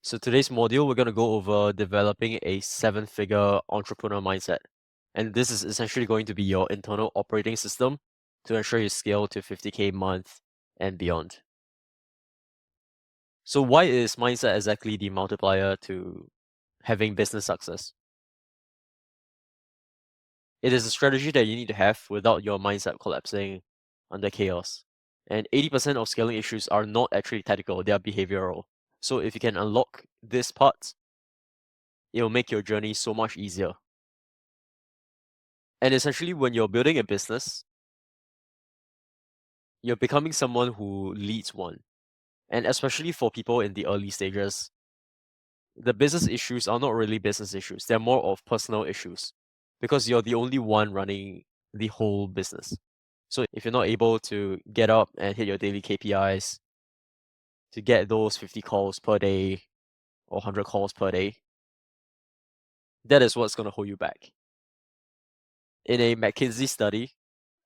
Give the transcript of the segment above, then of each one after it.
So today's module, we're going to go over developing a 7-figure entrepreneur mindset. And this is essentially going to be your internal operating system to ensure you scale to 50K a month and beyond. So why is mindset exactly the multiplier to having business success? It is a strategy that you need to have without your mindset collapsing under chaos. And 80% of scaling issues are not actually tactical, they are behavioral. So if you can unlock this part, it will make your journey so much easier. And essentially, when you're building a business, you're becoming someone who leads one. And especially for people in the early stages, the business issues are not really business issues. They're more of personal issues because you're the only one running the whole business. So if you're not able to get up and hit your daily KPIs, to get those 50 calls per day or 100 calls per day, that is what's going to hold you back. In a McKinsey study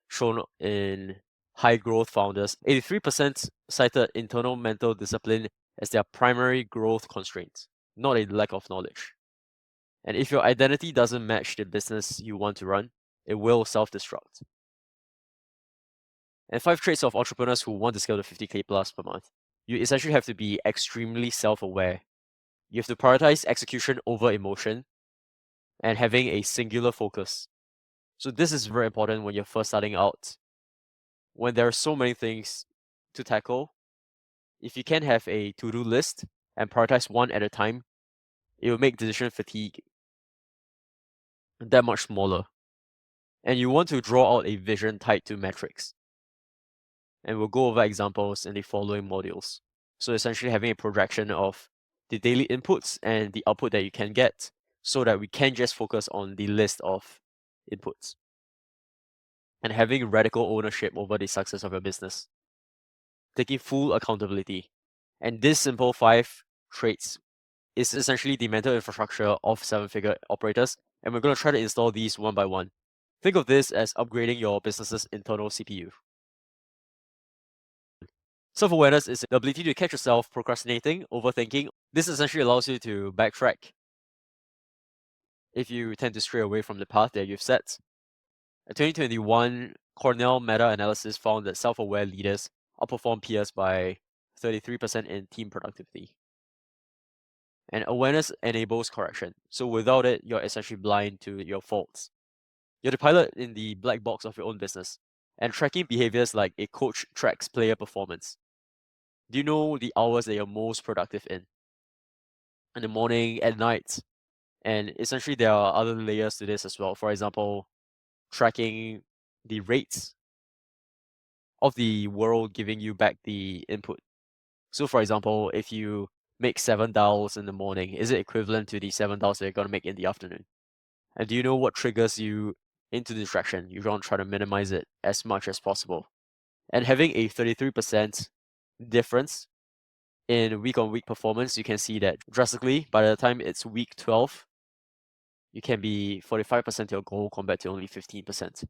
shown in high growth founders, 83% cited internal mental discipline as their primary growth constraint, not a lack of knowledge. And if your identity doesn't match the business you want to run, it will self-destruct. And 5 traits of entrepreneurs who want to scale to 50K plus per month. You essentially have to be extremely self-aware. You have to prioritize execution over emotion and having a singular focus. So this is very important when you're first starting out. When there are so many things to tackle, if you can have a to-do list and prioritize one at a time, it will make decision fatigue that much smaller. And you want to draw out a vision tied to metrics. And we'll go over examples in the following modules. So essentially having a projection of the daily inputs and the output that you can get so that we can just focus on the list of inputs. And having radical ownership over the success of your business. Taking full accountability. And this simple 5 traits is essentially the mental infrastructure of 7-figure operators, and we're going to try to install these one by one. Think of this as upgrading your business's internal CPU. Self-awareness is the ability to catch yourself procrastinating, overthinking. This essentially allows you to backtrack if you tend to stray away from the path that you've set. A 2021 Cornell meta-analysis found that self-aware leaders outperform peers by 33% in team productivity. And awareness enables correction. So without it, you're essentially blind to your faults. You're the pilot in the black box of your own business, and tracking behaviors like a coach tracks player performance. Do you know the hours that you're most productive in? In the morning, at night. And essentially, there are other layers to this as well. For example, tracking the rates of the world giving you back the input. So, for example, if you make 7 dials in the morning, is it equivalent to the 7 dials that you're going to make in the afternoon? And do you know what triggers you into distraction? You want to try to minimize it as much as possible. And having a 33% difference in week-on-week performance, you can see that drastically. By the time it's week 12, you can be 45% your goal compared to only 15%.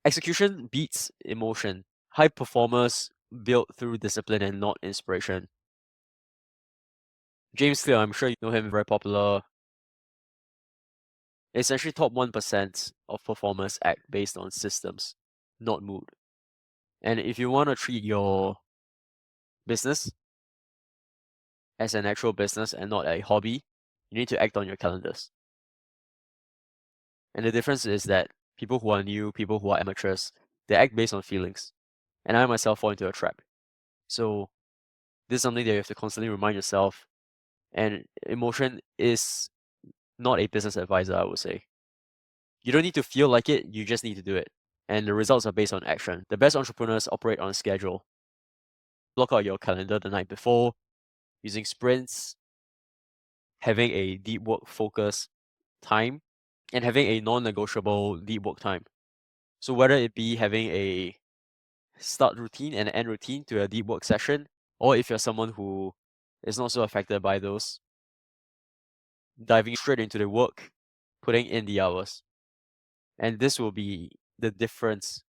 Execution beats emotion. High performers built through discipline and not inspiration. James Clear, I'm sure you know him, very popular. Essentially, top 1% of performers act based on systems, not mood. And if you want to treat your business as an actual business and not a hobby, you need to act on your calendars. And the difference is that people who are new, people who are amateurs, they act based on feelings. And I myself fall into a trap. So this is something that you have to constantly remind yourself. And emotion is not a business advisor, I would say. You don't need to feel like it, you just need to do it. And the results are based on action. The best entrepreneurs operate on a schedule. Block out your calendar the night before, using sprints, having a deep work focus time, and having a non-negotiable deep work time. So whether it be having a start routine and end routine to a deep work session, or if you're someone who is not so affected by those, diving straight into the work, putting in the hours. And this will be the difference.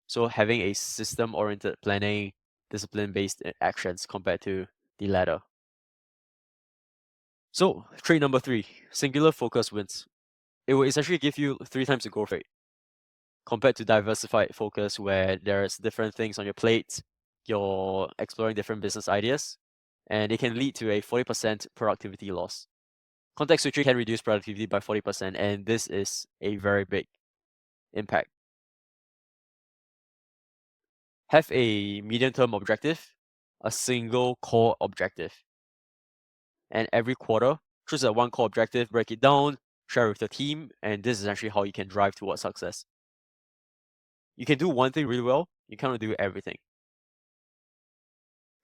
So having a system-oriented planning, discipline-based actions compared to the latter. So, trait number 3, singular focus wins. It will essentially give you 3 times the growth rate compared to diversified focus where there's different things on your plate, you're exploring different business ideas, and it can lead to a 40% productivity loss. Context switching can reduce productivity by 40%, and this is a very big impact. Have a medium-term objective, a single core objective. And every quarter, choose a one core objective, break it down, share with the team, and this is actually how you can drive towards success. You can do one thing really well, you cannot do everything.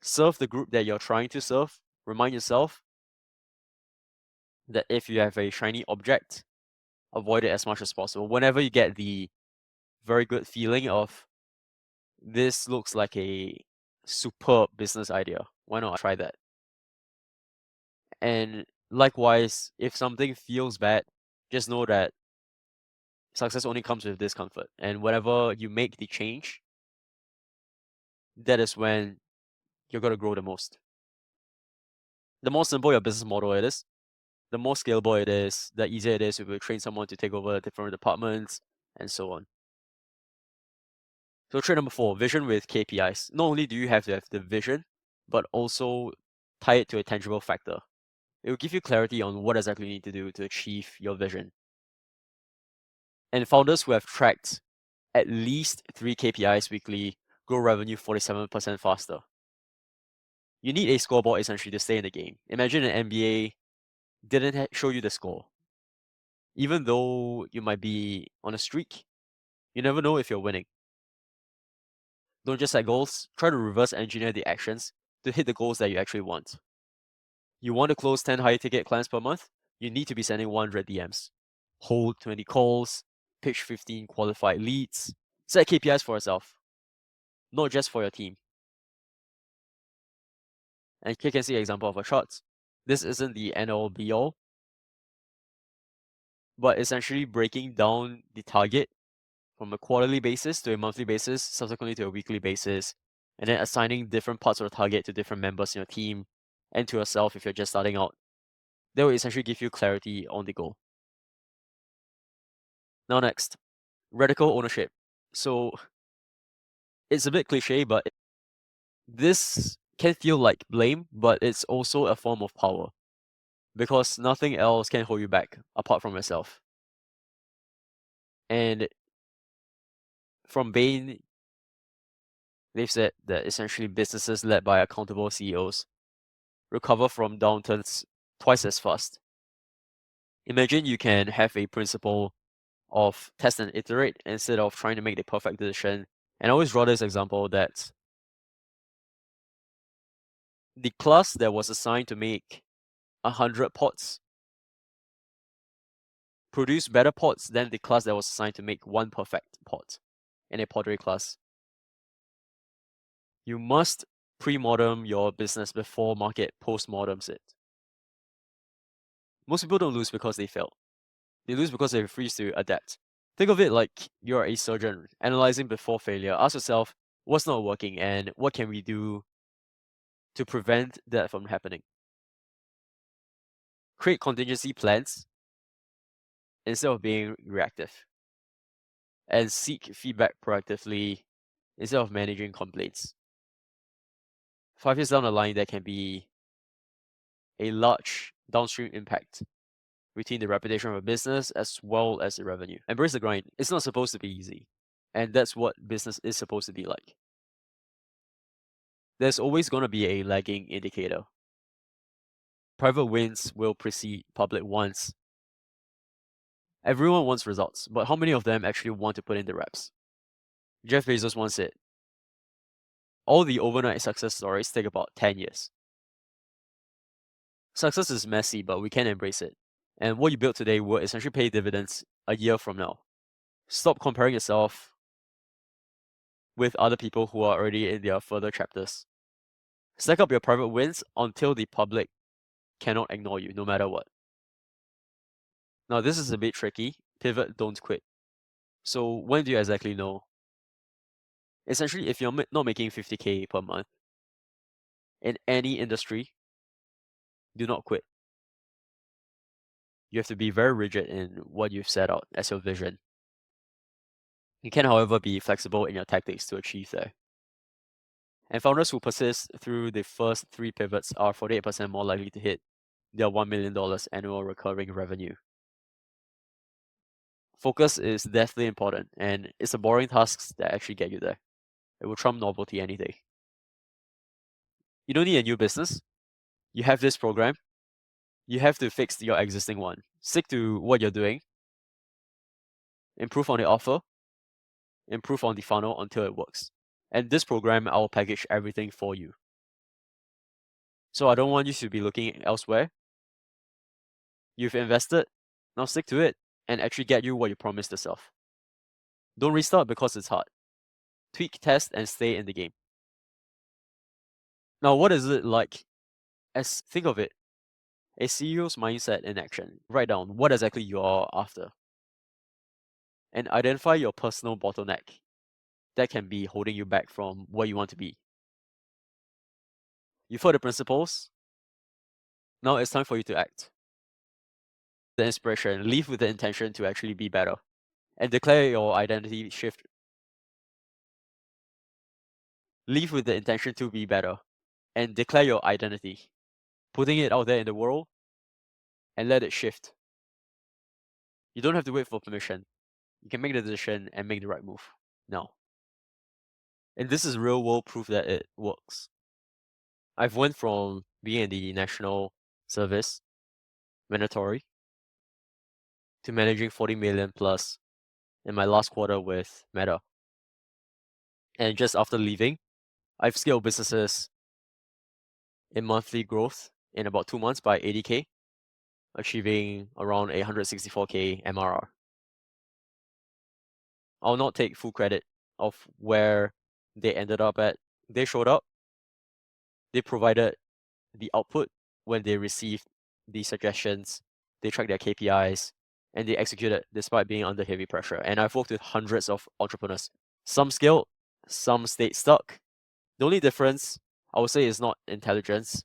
Serve the group that you're trying to serve. Remind yourself that if you have a shiny object, avoid it as much as possible. Whenever you get the very good feeling of this looks like a superb business idea, why not try that? And likewise, if something feels bad, just know that success only comes with discomfort. And whenever you make the change, that is when you're going to grow the most. The more simple your business model it is, the more scalable it is, the easier it is if you train someone to take over different departments and so on. So trait number 4, vision with KPIs. Not only do you have to have the vision, but also tie it to a tangible factor. It will give you clarity on what exactly you need to do to achieve your vision. And founders who have tracked at least 3 KPIs weekly grow revenue 47% faster. You need a scoreboard essentially to stay in the game. Imagine an NBA didn't show you the score. Even though you might be on a streak, you never know if you're winning. Don't just set goals, try to reverse engineer the actions to hit the goals that you actually want. You want to close 10 high ticket clients per month? You need to be sending 100 DMs. Hold 20 calls, pitch 15 qualified leads. Set KPIs for yourself, not just for your team. And you can see an example of a chart. This isn't the end all be all, but essentially breaking down the target from a quarterly basis to a monthly basis, subsequently to a weekly basis, and then assigning different parts of the target to different members in your team and to yourself if you're just starting out. That will essentially give you clarity on the goal. Now next, radical ownership. So it's a bit cliche, but this can feel like blame, but it's also a form of power because nothing else can hold you back apart from yourself. And from Bain, they've said that essentially businesses led by accountable CEOs recover from downturns twice as fast. Imagine you can have a principle of test and iterate instead of trying to make the perfect decision. And I always draw this example that the class that was assigned to make 100 pots produced better pots than the class that was assigned to make one perfect pot in a pottery class. You must pre-mortem your business before market post-mortems it. Most people don't lose because they failed. They lose because they refuse to adapt. Think of it like you're a surgeon analyzing before failure. Ask yourself, what's not working and what can we do to prevent that from happening? Create contingency plans instead of being reactive. And seek feedback proactively instead of managing complaints. 5 years down the line, there can be a large downstream impact between the reputation of a business as well as the revenue. Embrace the grind. It's not supposed to be easy. And that's what business is supposed to be like. There's always going to be a lagging indicator. Private wins will precede public ones. Everyone wants results, but how many of them actually want to put in the reps? Jeff Bezos once said, all the overnight success stories take about 10 years. Success is messy, but we can embrace it. And what you build today will essentially pay dividends a year from now. Stop comparing yourself with other people who are already in their further chapters. Stack up your private wins until the public cannot ignore you, no matter what. Now, this is a bit tricky. Pivot, don't quit. So when do you exactly know? Essentially, if you're not making 50K per month in any industry, do not quit. You have to be very rigid in what you've set out as your vision. You can, however, be flexible in your tactics to achieve that. And founders who persist through the first 3 pivots are 48% more likely to hit their $1 million annual recurring revenue. Focus is definitely important, and it's the boring tasks that actually get you there. It will trump novelty any day. You don't need a new business. You have this program. You have to fix your existing one. Stick to what you're doing. Improve on the offer. Improve on the funnel until it works. And this program, I'll package everything for you. So I don't want you to be looking elsewhere. You've invested. Now stick to it and actually get you what you promised yourself. Don't restart because it's hard. Tweak, test, and stay in the game. Now, what is it like? Think of it, a CEO's mindset in action. Write down what exactly you're after. And identify your personal bottleneck that can be holding you back from where you want to be. You've heard the principles. Now it's time for you to act. The inspiration, leave with the intention to actually be better. And declare your identity shift. Leave with the intention to be better. And declare your identity. Putting it out there in the world and let it shift. You don't have to wait for permission. You can make the decision and make the right move now. And this is real world proof that it works. I've went from being in the national service, mandatory, to managing 40 million plus in my last quarter with Meta. And just after leaving, I've scaled businesses in monthly growth in about 2 months by 80K, achieving around 164K MRR. I'll not take full credit of where they ended up at. They showed up, they provided the output when they received the suggestions, they tracked their KPIs, and they executed despite being under heavy pressure. And I've worked with hundreds of entrepreneurs. Some scaled, some stayed stuck. The only difference, I would say, is not intelligence,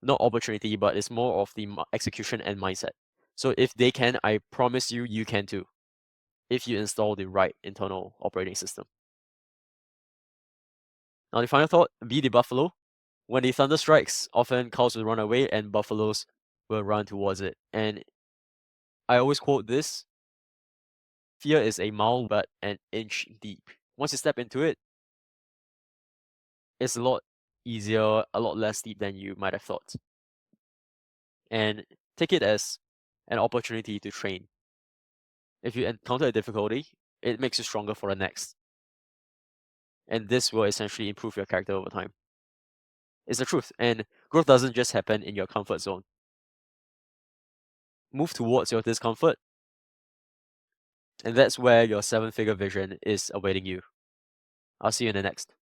not opportunity, but it's more of the execution and mindset. So if they can, I promise you, you can too, if you install the right internal operating system. Now, the final thought, be the buffalo. When the thunder strikes, often cows will run away and buffaloes will run towards it. And I always quote this, fear is a mile but an inch deep. Once you step into it, it's a lot easier, a lot less deep than you might have thought. And take it as an opportunity to train. If you encounter a difficulty, it makes you stronger for the next. And this will essentially improve your character over time. It's the truth, and growth doesn't just happen in your comfort zone. Move towards your discomfort, and that's where your 7-figure vision is awaiting you. I'll see you in the next.